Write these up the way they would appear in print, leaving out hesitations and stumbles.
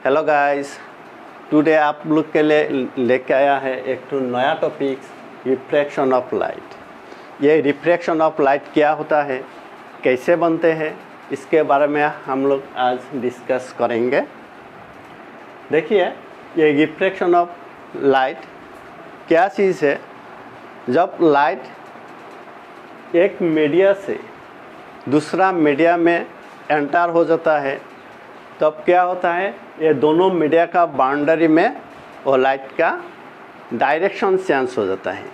Hello guys, today आप लोग के लिए लेके आया है एक तो नया टॉपिक, रिफ्रैक्शन ऑफ लाइट। ये रिफ्रैक्शन ऑफ लाइट क्या होता है, कैसे बनते हैं, इसके बारे में हम लोग आज डिस्कस करेंगे। देखिए, ये रिफ्रैक्शन ऑफ लाइट क्या चीज़ है। जब लाइट एक मीडिया से दूसरा मीडिया में एंटर हो जाता है तब क्या होता है, ये दोनों मीडिया का बाउंड्री में वो लाइट का डायरेक्शन चेंज हो जाता है।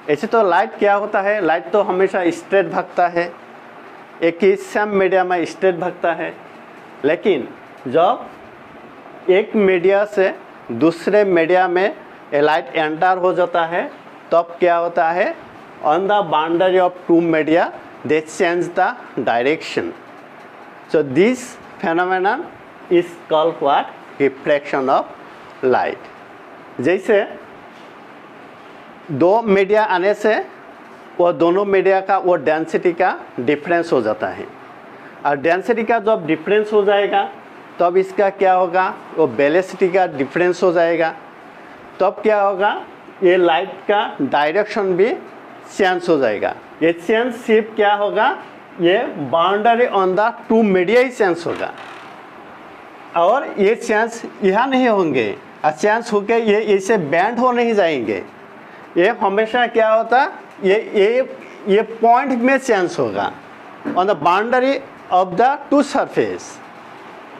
ऐसे तो लाइट क्या होता है, लाइट तो हमेशा स्ट्रेट भागता है, एक ही सेम मीडिया में स्ट्रेट भागता है। लेकिन जब एक मीडिया से दूसरे मीडिया में ये लाइट एंटर हो जाता है तब क्या होता है, on the boundary of two media they change the direction. So this phenomenon is called what? Refraction of light। जैसे दो मीडिया आने से वो दोनों मीडिया का वो डेंसिटी का डिफरेंस हो जाता है, और डेंसिटी का जब डिफरेंस हो जाएगा तब इसका क्या होगा, वो वेलोसिटी का डिफरेंस हो जाएगा। तब क्या होगा, ये लाइट का डायरेक्शन भी चेंज हो जाएगा। ये चेंज सिर्फ क्या होगा, ये boundary on the two media he change होगा, और ये चेंज यहाँ नहीं होंगे, और चेंज होके ये इसे बैंड हो नहीं जाएंगे। ये हमेशा क्या होता, ये पॉइंट में चेंज होगा on the boundary of the to surface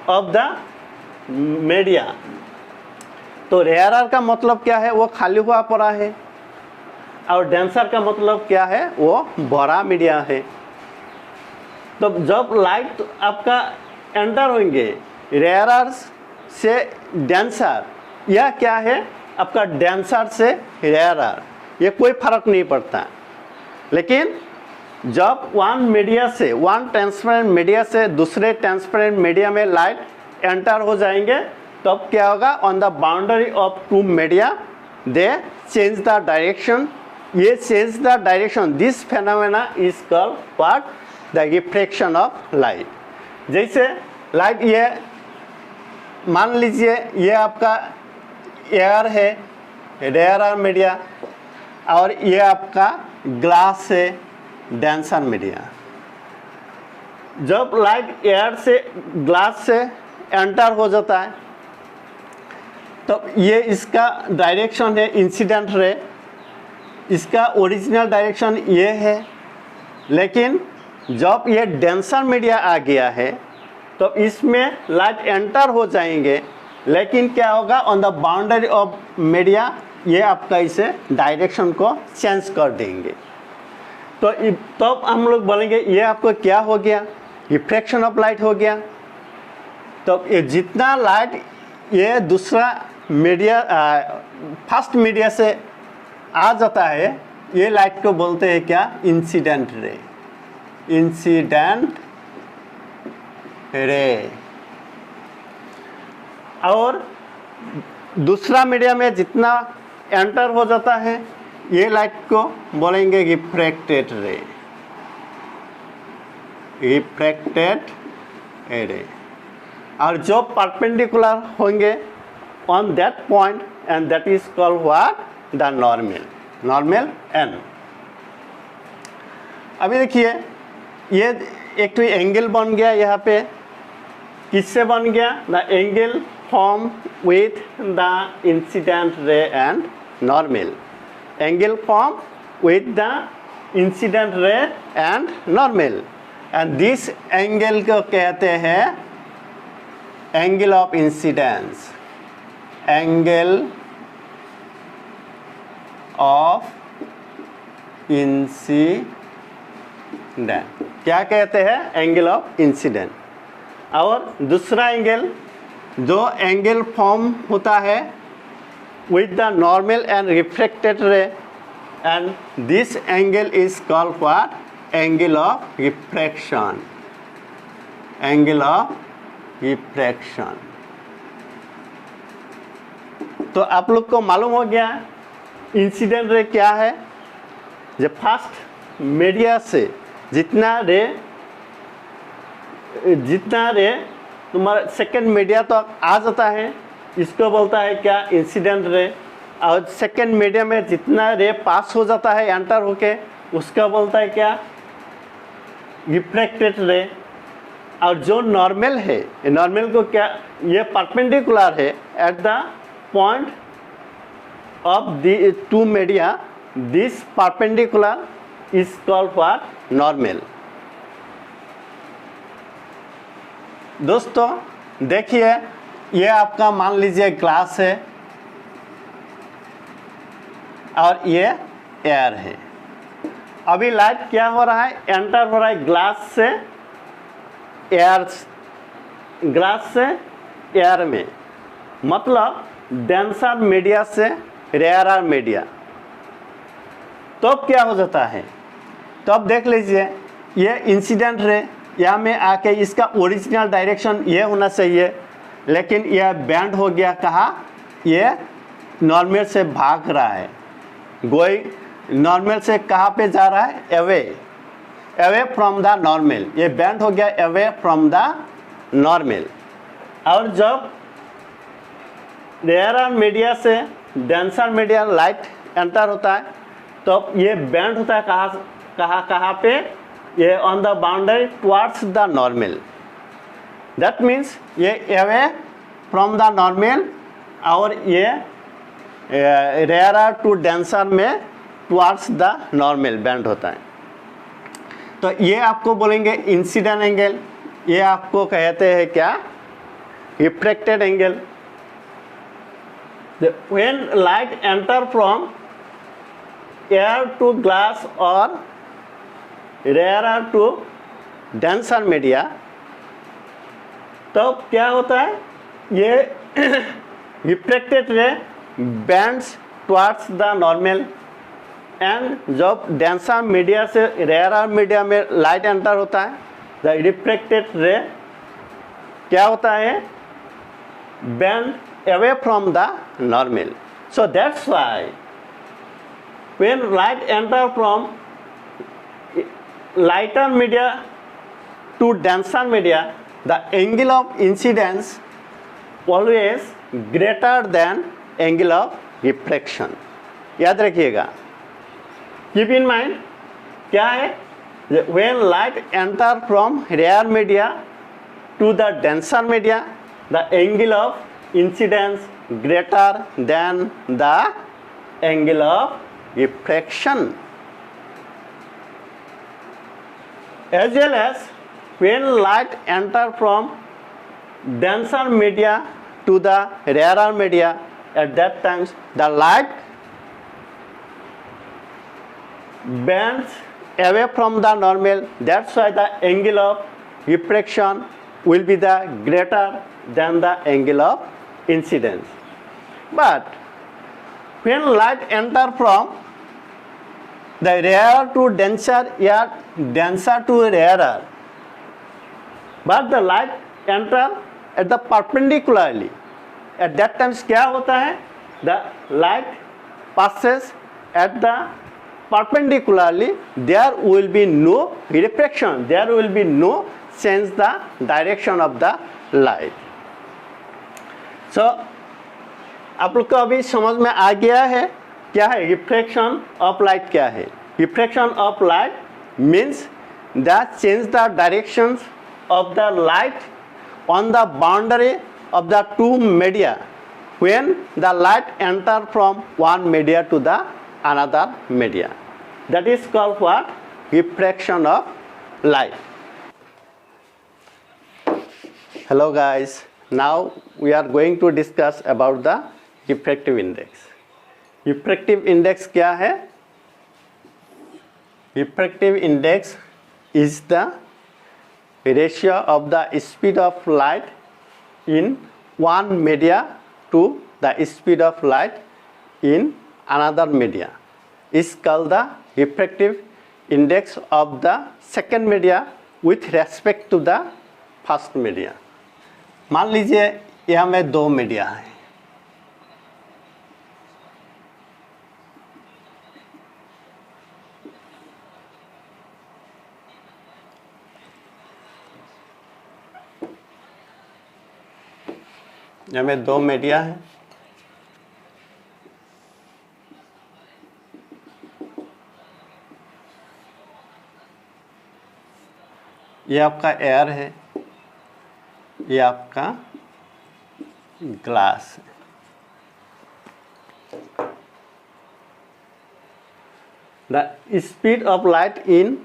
of the media. तो रेयरर का मतलब क्या है, वो खाली हुआ पड़ा है, और डेंसर का मतलब क्या है, वो बड़ा मीडिया है। तो जब लाइट आपका एंटर होंगे रेयरर से डेंसर, यह क्या है आपका डेंसर से रेयरर, ये कोई फर्क नहीं पड़ता। लेकिन जब वन ट्रांसपेरेंट मीडिया से दूसरे ट्रांसपेरेंट मीडिया में लाइट एंटर हो जाएंगे तब क्या होगा, on the boundary of two media they change the direction. ये change the direction, this phenomena is called what, the refraction of light. जैसे लाइट, ये मान लीजिए ये आपका एयर है, रेयरर मीडिया, और ये आपका ग्लास है, डेंसर मीडिया। जब लाइट एयर से ग्लास से एंटर हो जाता है तो ये इसका डायरेक्शन है इंसिडेंट रे, इसका ओरिजिनल डायरेक्शन ये है। लेकिन जब ये डेंसर मीडिया आ गया है तो इसमें लाइट एंटर हो जाएंगे, लेकिन क्या होगा, on the boundary of media ये आपका इसे डायरेक्शन को चेंज कर देंगे। तो तब हम लोग बोलेंगे ये आपको क्या हो गया, रिफ्रैक्शन ऑफ लाइट हो गया। तो ये जितना लाइट ये दूसरा मीडिया फर्स्ट मीडिया से आ जाता है, ये लाइट को बोलते हैं क्या, इंसिडेंट रे, इंसिडेंट रे। और दूसरा मीडिया में जितना एंटर हो जाता है ये लाइट को बोलेंगे रिफ्रैक्टेड रे, रिफ्रैक्टेड रे। और जो परपेंडिकुलर होंगे on that point, and that is called what, the normal N. अभी देखिए, ये एक तो एंगल बन गया, यहाँ पे किससे बन गया, the angle form with the incident ray and normal, angle form with the incident ray and normal, and this angle को कहते हैं angle of incidence, angle of incident क्या कहते हैं, एंगल ऑफ इंसिडेंट। और दूसरा एंगल, जो एंगल फॉर्म होता है with the normal and refracted रे, and this angle is called what, angle of refraction, angle of refraction. तो आप लोग को मालूम हो गया इंसिडेंट रे क्या है। जब फर्स्ट मीडिया से जितना रे तुम्हारा सेकेंड मीडिया तो आ जाता है, इसको बोलता है क्या, इंसिडेंट रे। और सेकेंड मीडिया में जितना रे पास हो जाता है एंटर होके, उसका बोलता है क्या, रिफ्रैक्टेड रे। और जो नॉर्मल है, नॉर्मल को क्या, ये परपेंडिकुलर है at the point of the two media, this perpendicular is called for normal. दोस्तों देखिए, ये आपका मान लीजिए ग्लास है और ये एयर है। अभी लाइट क्या हो रहा है, एंटर हो रहा है ग्लास से एयर, ग्लास से एयर में, मतलब डेंसर मीडिया से रेयरर मीडिया। तो अब क्या हो जाता है, तो अब देख लीजिए, ये इंसिडेंट रे यहाँ में आके इसका ओरिजिनल डायरेक्शन ये होना चाहिए, लेकिन यह बैंड हो गया, कहाँ, ये नॉर्मल से भाग रहा है, गोइंग नॉर्मल से कहाँ पे जा रहा है, away, away from the normal, ये बैंड हो गया अवे फ्रॉम द नॉर्मल। और जब रेयरर मीडिया से डेंसर मीडिया लाइट एंटर होता है, तो ये बैंड होता है कहाँ पे, ये on the boundary towards the normal. That means ये अवे फ्रॉम द नॉर्मल, और ये रेयरर टू डेंसर में टुवर्ड्स द नॉर्मल बैंड होता है। तो ये आपको बोलेंगे इंसिडेंट एंगल, ये आपको कहते हैं क्या, refracted angle. When light enter from air to glass और रेयरर टू डेंसर मीडिया, तो क्या होता है, ये refracted ray bends towards the normal, and जब डेंसर मीडिया से रेयरर मीडिया में लाइट एंटर होता है, द रिफ्रैक्टेड रे क्या होता है, bend away from the normal. So that's why when light enter from lighter media to denser media, the angle of incidence always greater than angle of refraction। याद रखिएगा, keep in mind क्या है, when light enter from rare media to the denser media, the angle of incidence greater than the angle of refraction। As well as when light enter from denser media to the rarer media, at that times the light bends away from the normal. That's why the angle of refraction will be the greater than the angle of incidence. But when light enter from the rarer to denser या denser to rarer, but the light enter at the perpendicularly, at that times क्या होता है, the light passes at the perpendicularly, there will be no refraction, there will be no change the direction of the light। So आप लोग को अभी समझ में आ गया है क्या है रिफ्रैक्शन ऑफ लाइट, क्या है refraction of light, means the change the directions of the light on the boundary of the two media when the light enter from one media to the another media, that is called what, refraction of light. Hello guys, now we are going to discuss about the refractive index. Refractive index क्या है, refractive index is the ratio of the speed of light in one media to the speed of light in another media, is called the refractive index of the second media with respect to the first media. मान लीजिए यहाँ में दो media है, हमें दो media है, ये आपका एयर है, ये आपका ग्लास है। The speed of light in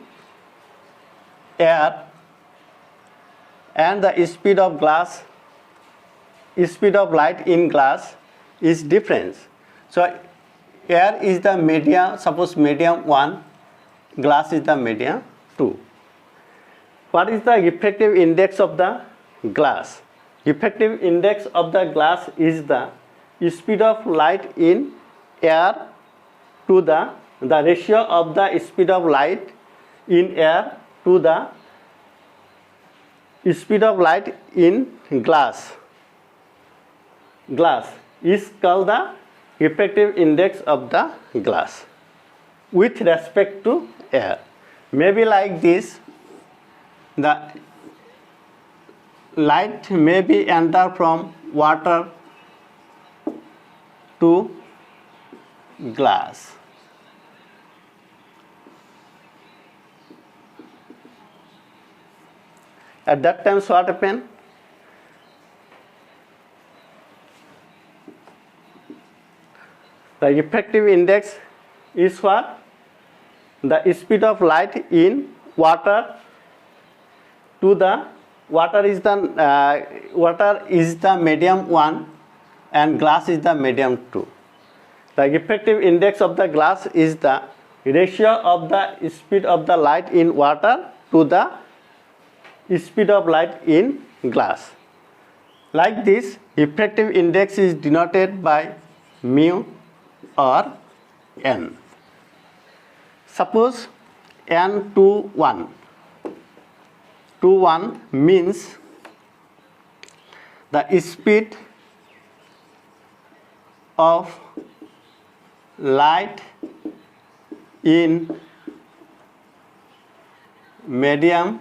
air and the speed of light in glass is different. So air is the medium, suppose medium 1, glass is the medium 2. What is the refractive index of the glass? Refractive index of the glass is the speed of light in air to the ratio of the speed of light in air to the speed of light in glass is called the refractive index of the glass with respect to air. Maybe like this, the light may be enter from water to glass. At that time, what happened? The refractive index is what? The speed of light in water to the water is the medium 1 and glass is the medium 2. The refractive index of the glass is the ratio of the speed of the light in water to the speed of light in glass. Like this, refractive index is denoted by mu or n. Suppose n to 1. To 1 means the speed of light in medium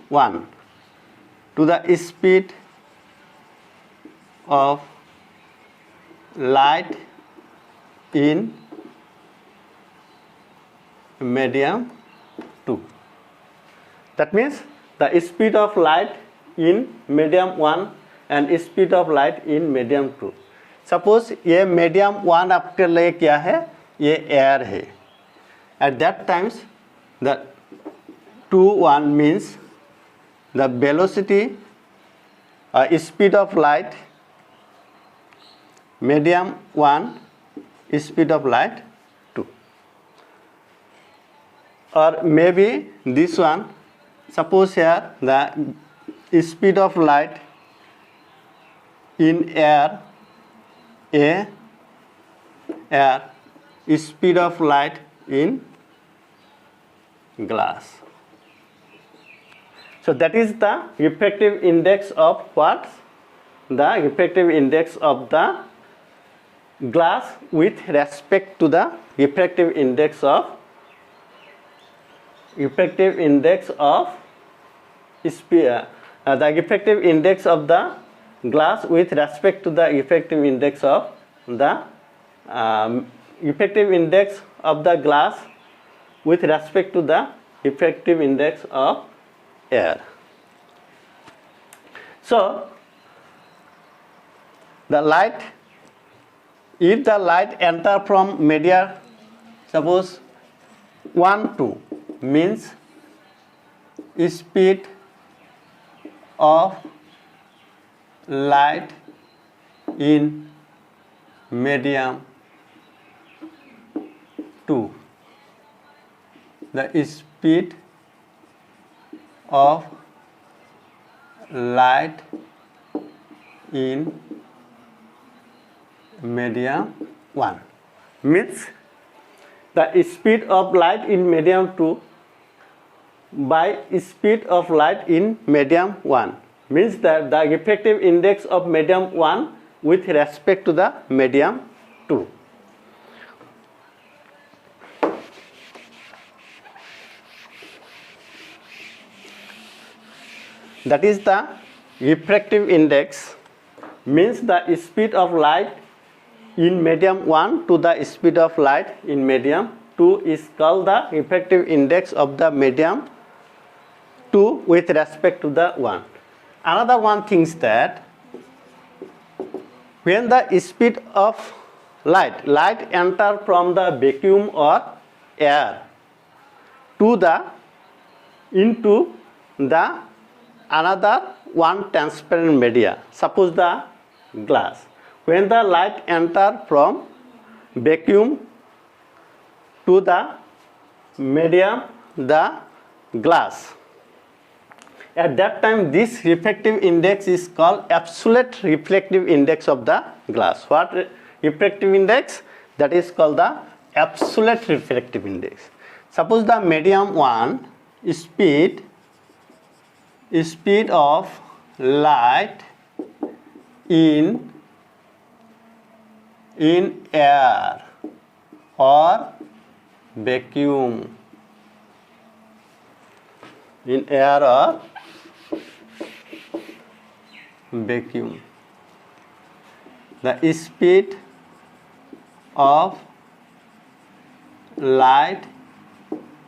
1 to the speed of light in medium 2. That means the speed of light in medium 1 and speed of light in medium 2. Suppose ये medium 1 आपके लिए क्या है? ये air है. At that times the 2-1 means the velocity speed of light medium 1 speed of light 2, or maybe this one, suppose here the speed of light in air, speed of light in glass. So that is the refractive index of what? The refractive index of the glass with respect to the refractive index of sphere. The refractive index of the glass with respect to the refractive index of the refractive index of the glass with respect to the refractive index of air. So the light, if the light enter from media, suppose 1 2 means speed of light in medium 2, the speed of light in medium 1 means the speed of light in medium 2 by speed of light in medium 1 means that the refractive index of medium 1 with respect to the medium 2. That is the refractive index means the speed of light in medium 1 to the speed of light in medium 2 is called the refractive index of the medium 2 with respect to the 1. Another one thinks that when the speed of light enter from the vacuum or air to the into the another one transparent media, suppose the glass. When the light enter from vacuum to the medium, the glass, at that time this refractive index is called absolute refractive index of the glass. What refractive index? That is called the absolute refractive index. Suppose the medium 1 speed of light in air or vacuum, in air or vacuum, the speed of light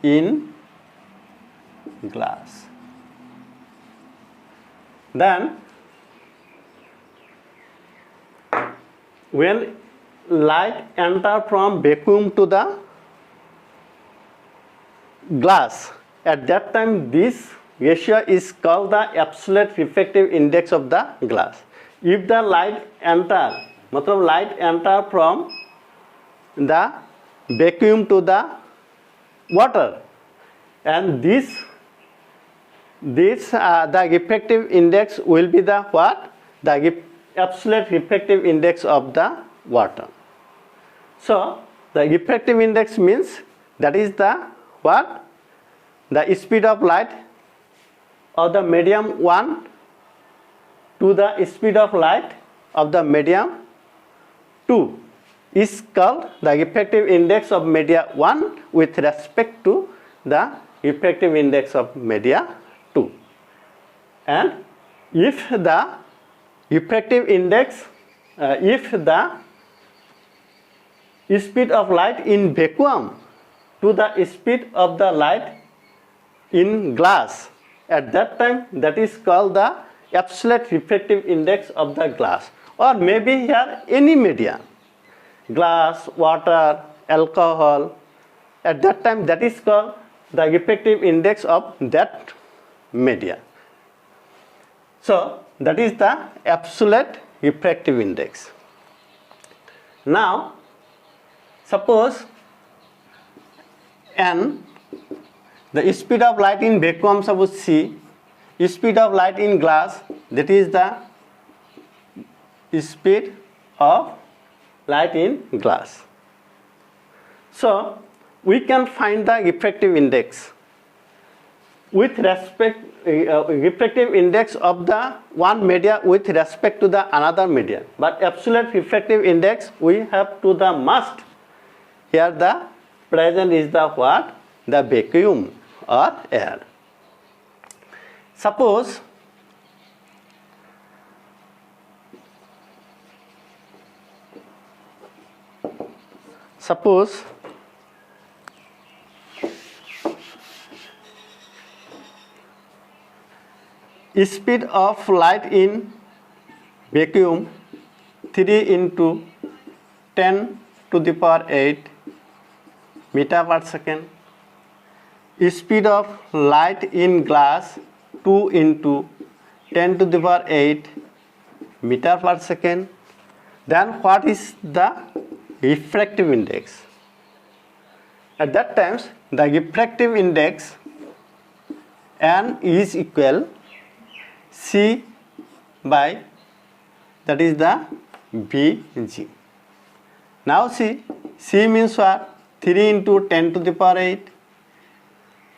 in glass. Then when light enter from vacuum to the glass, at that time this ratio is called the absolute refractive index of the glass. If the light enter, matlab light enter from the vacuum to the water, and this the refractive index will be the what? The absolute refractive index of the water. So the refractive index means that is the what? The speed of light of the medium 1 to the speed of light of the medium 2 is called the refractive index of media 1 with respect to the refractive index of media 2. And if the refractive index, if the speed of light in vacuum to the speed of the light in glass, at that time that is called the absolute refractive index of the glass, or maybe here any media, glass, water, alcohol, at that time that is called the refractive index of that media. So that is the absolute refractive index. Now suppose n, the speed of light in vacuum, suppose c, speed of light in glass, that is the speed of light in glass. So we can find the refractive index with respect refractive index of the one media with respect to the another media, but absolute refractive index we have to the must. Here the present is the what? The vacuum or air. Suppose speed of light in vacuum 3 into 10 to the power 8 meter per second. Speed of light in glass 2 into 10 to the power 8 meter per second. Then what is the refractive index? At that times the refractive index N is equal C by, that is the Vg. Now see, C means what? 3 into 10 to the power 8,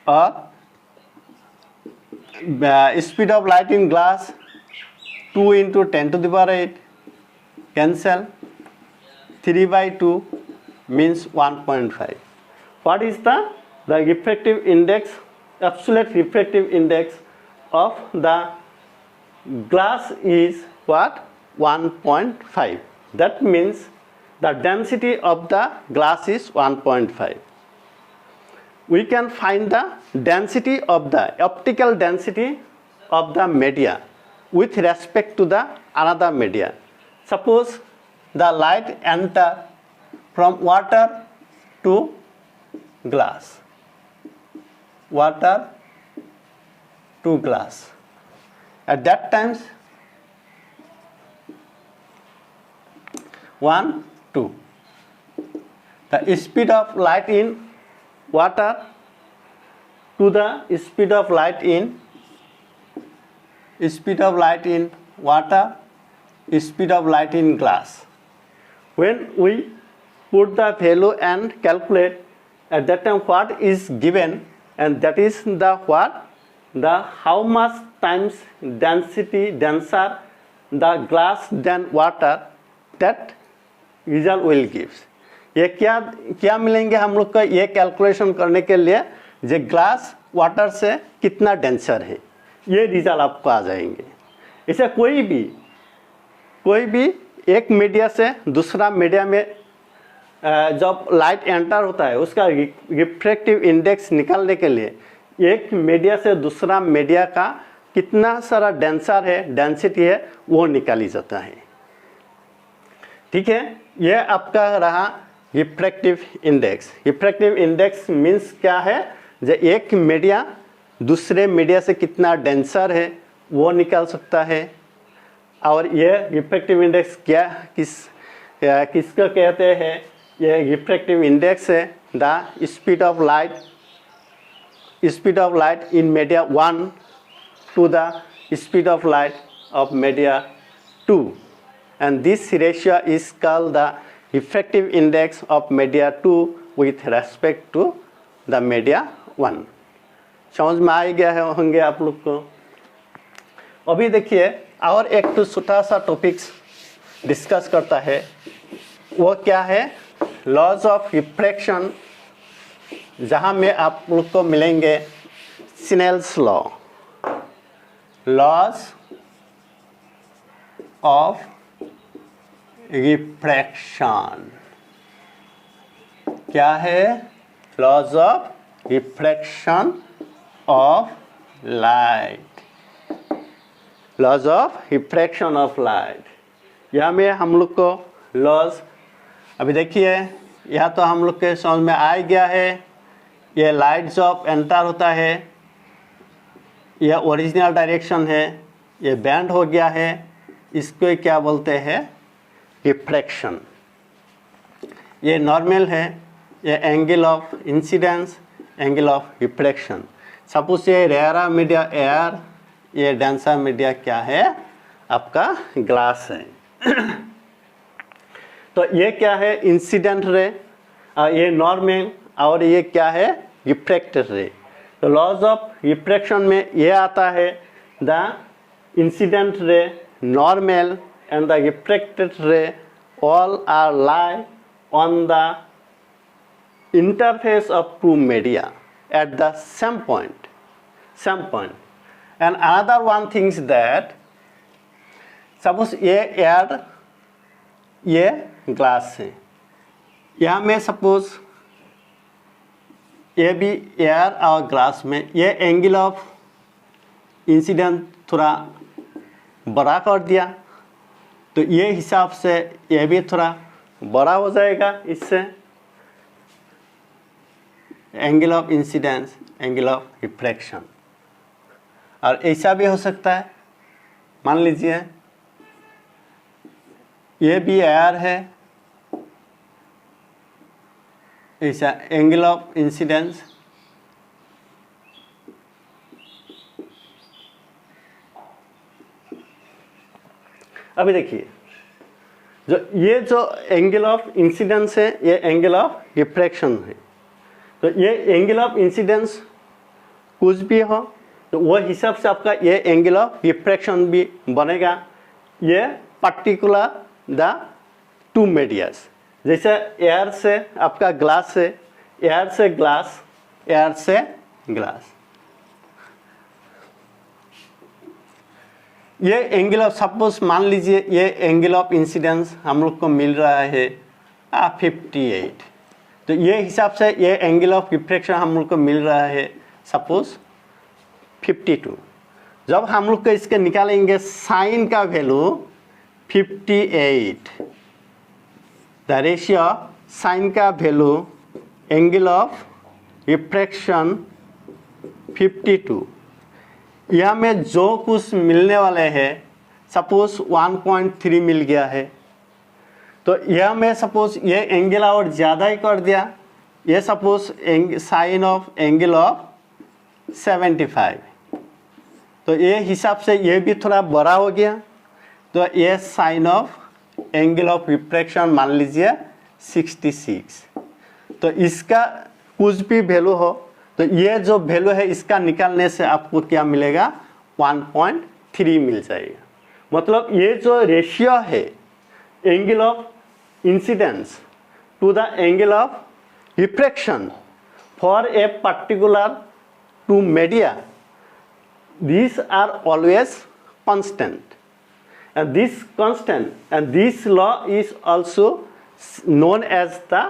or speed of light in glass 2 into 10 to the power 8, cancel, 3 by 2 means 1.5. What is the refractive index, absolute refractive index of the glass is what? 1.5. That means the density of the glass is 1.5. We can find the density of the optical density of the media with respect to the another media. Suppose the light enter from water to glass. Water to glass. At that times 1, 2. The speed of light in water to the speed of light in water, speed of light in glass. When we put the value and calculate, at that time what is given, and that is the what, the how much times density denser the glass than water, that result will gives. ये क्या मिलेंगे हम लोग को ये calculation करने के लिए, जो ग्लास वाटर से कितना डेंसर है, ये रिजल्ट आपको आ जाएंगे. इसे कोई भी एक मीडिया से दूसरा मीडिया में जब लाइट एंटर होता है उसका रिफ्रैक्टिव इंडेक्स निकालने के लिए एक मीडिया से दूसरा मीडिया का कितना सारा डेंसर है, डेंसिटी है, वो निकाली जाता है. ठीक है, ये आपका रहा refractive index. Refractive index means क्या है, जो एक मीडिया दूसरे मीडिया से कितना डेंसर है वो निकाल सकता है. और ये रिफ्रैक्टिव इंडेक्स किसको कहते हैं, ये रिफ्रैक्टिव इंडेक्स है the speed of light in media 1 to the speed of light of media 2, and this ratio is called the refractive index of media 2 with respect to the media 1. समझ में आ गया है होंगे आप लोग को. अभी देखिए और एक तो छोटा सा टॉपिक्स डिस्कस करता है, वो क्या है, लॉज ऑफ रिफ्रैक्शन, जहाँ में आप लोग को मिलेंगे Snell's law, laws of refraction. क्या है, laws of refraction of light, laws of refraction of light. यहाँ में हम लोग को लॉज, अभी देखिए यहाँ तो हम लोग के समझ में आ गया है, ये लाइट जब एंटर होता है, यह ओरिजिनल डायरेक्शन है, ये बैंड हो गया है, इसको क्या बोलते हैं, रिफ्रैक्शन. ये नॉर्मल है, ये angle of incidence, angle of refraction. Suppose ये रेयरा मीडिया एयर, ये डेंसर मीडिया क्या है, आपका ग्लास है. तो ये क्या है, इंसिडेंट रे, ये नॉर्मल, और ये क्या है, रिफ्रैक्टेड रे. तो लॉज ऑफ रिफ्रैक्शन में ये आता है, the incident ray, normal and the refracted रे all are lie on the interface of two media at the same point. And another one thing is that suppose ये air, ये glass है, यहाँ में सपोज ये भी एयर और glass में ये एंगल ऑफ इंसिडेंट थोड़ा बड़ा कर दिया, तो ये हिसाब से ये भी थोड़ा बड़ा हो जाएगा, इससे angle of incidence, angle of refraction. और ऐसा भी हो सकता है, मान लीजिए ये भी एयर है, ऐसा एंगल ऑफ इंसिडेंस, अभी देखिए जो एंगल ऑफ इंसिडेंस है, ये एंगल ऑफ रिफ्रैक्शन है. तो ये एंगल ऑफ इंसिडेंस कुछ भी हो तो वो हिसाब से आपका ये एंगल ऑफ रिफ्रैक्शन भी बनेगा. ये पर्टिकुलर द टू मीडियास, जैसे एयर से आपका ग्लास से, एयर से ग्लास, एयर से ग्लास. ये एंगल ऑफ, सपोज मान लीजिए ये एंगल ऑफ इंसिडेंस हम लोग को मिल रहा है 58, तो ये हिसाब से ये एंगल ऑफ रिफ्रैक्शन हम लोग को मिल रहा है सपोज 52। जब हम लोग को इसके निकालेंगे साइन का वैल्यू 58, द रेशियो साइन का वैल्यू एंगल ऑफ रिफ्रैक्शन 52, यह में जो कुछ मिलने वाले हैं सपोज 1.3 मिल गया है, तो यह में सपोज ये एंगल और ज़्यादा ही कर दिया, ये suppose sine of angle of 75, तो ये हिसाब से ये भी थोड़ा बड़ा हो गया, तो ये sine of angle of refraction मान लीजिए 66। तो इसका कुछ भी वैल्यू हो, तो ये जो वैल्यू है इसका निकालने से आपको क्या मिलेगा 1.3 मिल जाएगा। मतलब ये जो रेशियो है angle of incidence to the angle of refraction for a particular two media, these are always constant, and this constant and this law is also known as the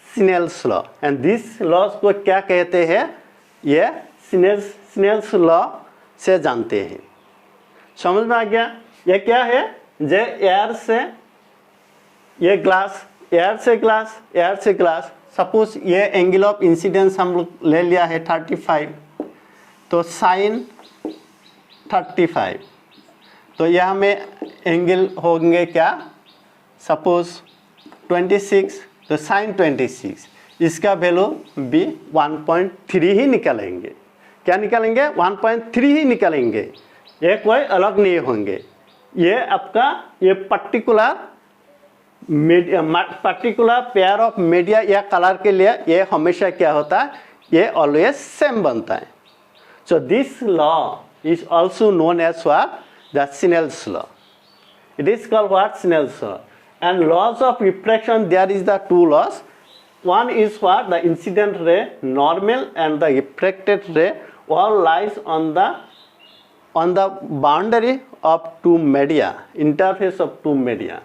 Snell's law, and this law को क्या कहते हैं, ये Snell's law से जानते हैं। समझ में आ गया? ये क्या है, जे एयर से ये ग्लास, एयर से ग्लास, एयर से ग्लास, सपोज ये एंगल ऑफ इंसिडेंस हम लोग ले लिया है 35, तो साइन 35, तो यहाँ में एंगल होंगे क्या सपोज 26, तो साइन 26, इसका वैल्यू भी 1.3 ही निकालेंगे। क्या निकालेंगे? 1.3 ही निकालेंगे, ये कोई अलग नहीं होंगे। ये आपका ये पर्टिकुलर पेयर ऑफ मीडिया या कलर के लिए ये हमेशा क्या होता है, ये ऑलवेज सेम बनता है। So this law is also known as what? The Snell's law. It is called what? Snell's law. And laws of refraction, there is the two laws. One is what? The incident ray normal and the refracted ray all lies on the boundary of two media, interface of two media.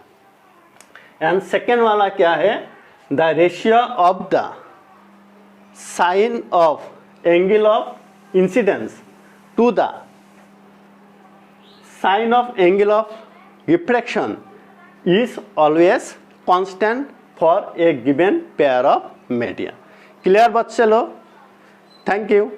And second वाला क्या है? The ratio of the sine of angle of incidence to the sine of angle of refraction is always constant for a given pair of media. Clear बच्चे लोग? Thank you.